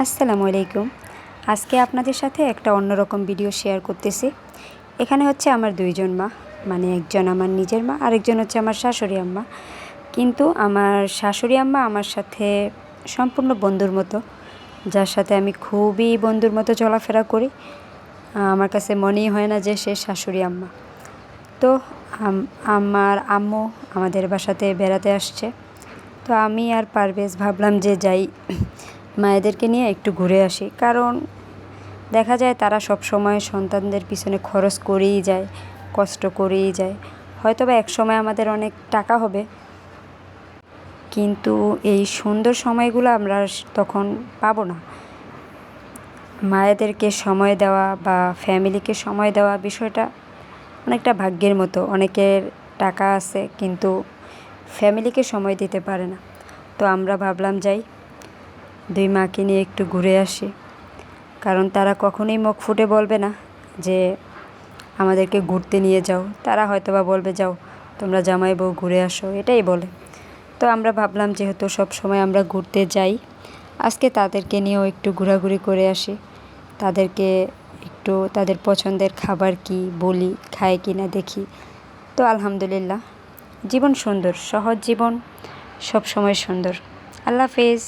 আসসালামু আলাইকুম। আজকে আপনাদের সাথে একটা অন্যরকম ভিডিও শেয়ার করতেছি। এখানে হচ্ছে আমার ২ জন মা, মানে একজন আমার নিজের মা, আরেকজন হচ্ছে আমার শাশুড়ি আম্মা। কিন্তু আমার শাশুড়ি আম্মা আমার সাথে সম্পূর্ণ বন্ধুর মতো, যার সাথে আমি খুবই বন্ধুর মতো চলাফেরা করি। আমার কাছে মনেই হয় না যে সে শাশুড়ি আম্মা। তো আমার আম্মু আমাদের বাসাতে বেড়াতে আসছে। তো আমি আর পারভেজ ভাবলাম যে যাই, মায়েদেরকে নিয়ে একটু ঘুরে আসি। কারণ দেখা যায় তারা সব সময় সন্তানদের পিছনে খরচ করেই যায়, কষ্ট করেই যায়। হয়তোবা একসময় আমাদের অনেক টাকা হবে, কিন্তু এই সুন্দর সময়গুলো আমরা তখন পাবো না। মায়েদেরকে সময় দেওয়া বা ফ্যামিলিকে সময় দেওয়া বিষয়টা অনেকটা ভাগ্যের মতো। অনেকের টাকা আছে কিন্তু ফ্যামিলিকে সময় দিতে পারে না। তো আমরা ভাবলাম যাই, ২ মাকে নিয়ে একটু ঘুরে আসি। কারণ তারা কখনোই মুখ ফুটে বলবে না যে আমাদেরকে ঘুরতে নিয়ে যাও। তারা হয়তোবা বলবে যাও তোমরা জামাই বউ ঘুরে আসো, এটাই বলে। তো আমরা ভাবলাম যেহেতু সব সময় আমরা ঘুরতে যাই, আজকে তাদেরকে নিয়েও একটু ঘোরাঘুরি করে আসি। তাদেরকে একটু তাদের পছন্দের খাবার কি বলি, খায় কি না দেখি। তো আলহামদুলিল্লাহ, জীবন সুন্দর, সহজ জীবন সব সময় সুন্দর। আল্লাহ হাফেজ।